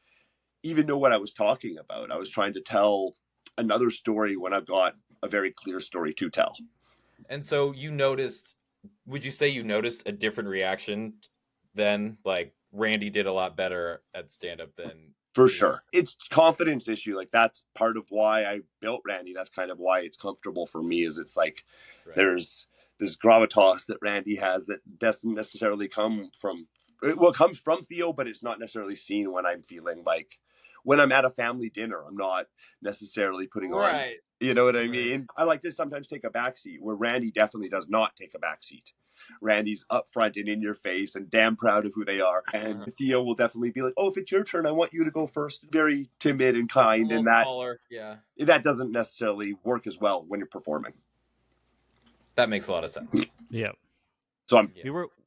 even know what I was talking about. I was trying to tell another story when I've got a very clear story to tell. And so would you say you noticed a different reaction then? Like Randy did a lot better at stand-up than... For sure. It's confidence issue. Like that's part of why I built Randy. That's kind of why it's comfortable for me, is it's like there's this gravitas that Randy has that doesn't necessarily come from, well, it comes from Theo, but it's not necessarily seen when I'm feeling like, when I'm at a family dinner, I'm not necessarily putting on, you know what I mean? I like to sometimes take a backseat, where Randy definitely does not take a backseat. Randy's up front and in your face and damn proud of who they are. And Theo will definitely be like, oh, if it's your turn, I want you to go first. Very timid and kind. And that doesn't necessarily work as well when you're performing. That makes a lot of sense. Yeah. So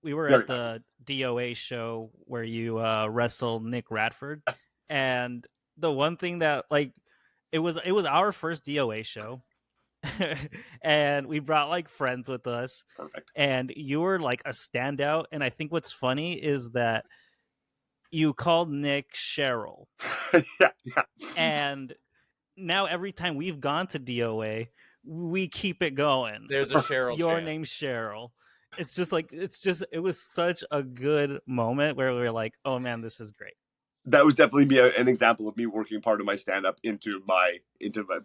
we were at the DOA show where you wrestled Nick Radford. Yes. And the one thing that, like, it was our first DOA show. And we brought like friends with us. Perfect. And you were like a standout. And I think what's funny is that you called Nick Cheryl. yeah. And now every time we've gone to DOA, we keep it going. There's a Cheryl. Your name's Cheryl. It was such a good moment where we were like, oh man, this is great. That was definitely an example of me working part of my stand-up into my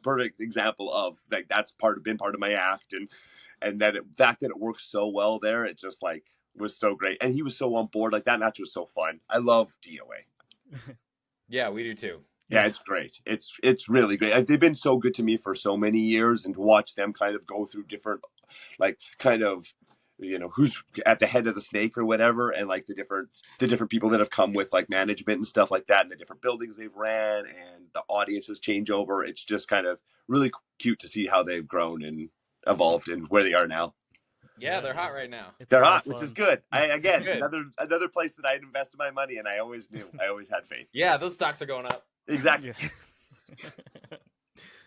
perfect example of like, that's been part of my act. And that fact that it works so well there, it just like was so great. And he was so on board. Like that match was so fun. I love DOA. Yeah, we do too. Yeah, it's great. It's really great. They've been so good to me for so many years, and to watch them kind of go through different, like kind of, you know, who's at the head of the snake or whatever, and like the different people that have come with like management and stuff like that, and the different buildings they've ran, and the audiences change over. It's just kind of really cute to see how they've grown and evolved and where they are now. Yeah, they're hot right now. They're hot, which is good. Another place that I had invested my money in. I always had faith. Yeah, those stocks are going up. Exactly.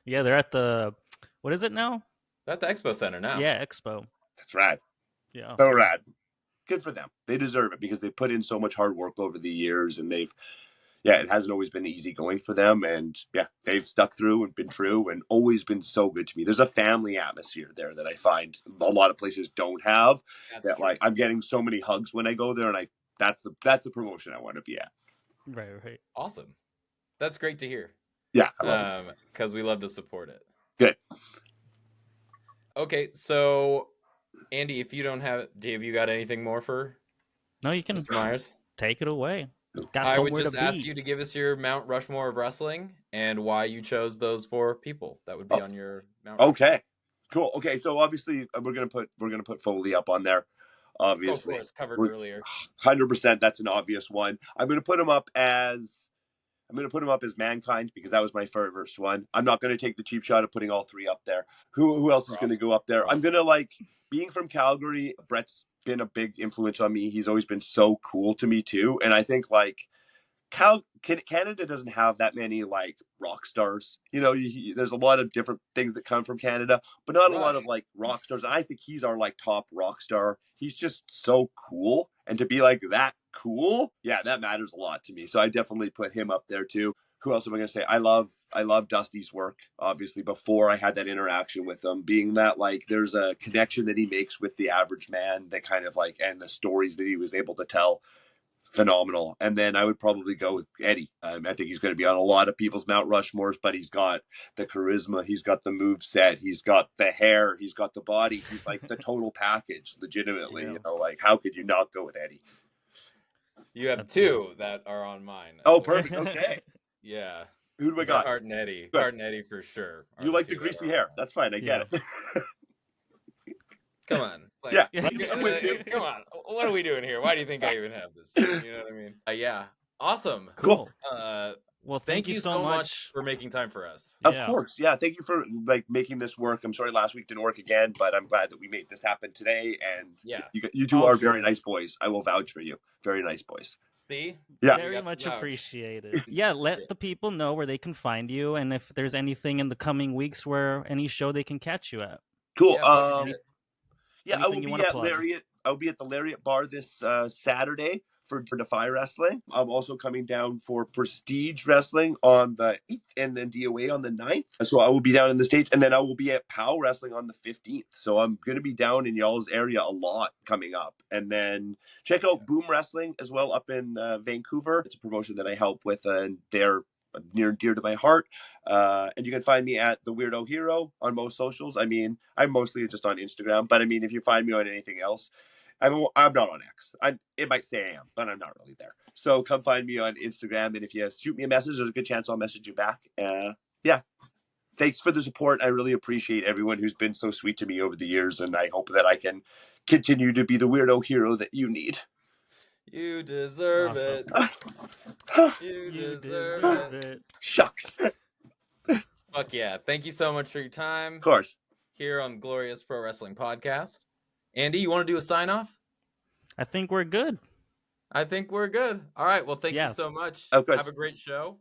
Yeah, they're at what is it now? They're at the Expo Center now. Yeah, Expo. That's rad. Yeah. So rad. Good for them. They deserve it because they put in so much hard work over the years, and they've, yeah, it hasn't always been easy going for them. And yeah, they've stuck through and been true and always been so good to me. There's a family atmosphere there that I find a lot of places don't have. That's true. Like, I'm getting so many hugs when I go there, and that's the promotion I want to be at. Right. Awesome. That's great to hear. Yeah, I love it. Because we love to support it. Good. Okay, so Andy, if you don't have you got anything more for No, you can Mr. Myers? Take it away. I would just ask you to give us your Mount Rushmore of wrestling and why you chose those 4 people that would be on your Mount Rushmore. Okay, cool. Okay, so obviously we're gonna put Foley up on there. Obviously, of course, covered earlier. 100%. That's an obvious one. I'm gonna put him up as Mankind because that was my first one. I'm not gonna take the cheap shot of putting all 3 up there. Who else is gonna go up there? I'm gonna being from Calgary. Brett's been a big influence on me. He's always been so cool to me too, and I think Canada doesn't have that many rock stars. There's a lot of different things that come from Canada, but not a lot of rock stars. And I think he's our top rock star. He's just so cool, and to be that cool, yeah, that matters a lot to me. So I definitely put him up there too. Who else am I going to say? I love Dusty's work. Obviously, before I had that interaction with him, being that there's a connection that he makes with the average man, that kind of and the stories that he was able to tell. Phenomenal. And then I would probably go with Eddie. I think he's going to be on a lot of people's Mount Rushmores, but he's got the charisma, he's got the move set, he's got the hair, he's got the body, he's the total package. Legitimately, how could you not go with Eddie? You have 2 that are on mine. Oh, perfect. Okay. Yeah. Who do I got? Hart and Eddie. Good. Hart and Eddie for sure. You like the greasy hair? That's fine. I get it. Come on. I'm with you. Come on. What are we doing here? Why do you think I even have this? You know what I mean? Yeah. Awesome. Cool. Well, thank you so much for making time for us. Of course. Yeah. Thank you for making this work. I'm sorry last week didn't work again, but I'm glad that we made this happen today. And yeah, you two are very nice boys. I will vouch for you. Very nice boys. See? Yeah. Very much appreciated. Yeah, let the people know where they can find you, and if there's anything in the coming weeks where any show they can catch you at. Cool. Yeah, I will be at Lariat. I'll be at the Lariat Bar this Saturday for DEFY Wrestling. I'm also coming down for Prestige Wrestling on the 8th and then DOA on the 9th. So I will be down in the States, and then I will be at POW Wrestling on the 15th. So I'm going to be down in y'all's area a lot coming up. And then check out Boom Wrestling as well up in Vancouver. It's a promotion that I help with, and they're near and dear to my heart. And you can find me at The Weirdo Hero on most socials. I mean, I'm mostly just on Instagram, but I mean, if you find me on anything else, I'm not on X. It might say I am, but I'm not really there. So come find me on Instagram, and if you shoot me a message, there's a good chance I'll message you back. Yeah. Thanks for the support. I really appreciate everyone who's been so sweet to me over the years, and I hope that I can continue to be the weirdo hero that you need. You deserve it. You deserve it. Shucks. Fuck yeah. Thank you so much for your time. Of course. Here on Glorious Pro Wrestling Podcast. Andy, you want to do a sign off? I think we're good. All right. Well, thank you so much. Of course. Have a great show.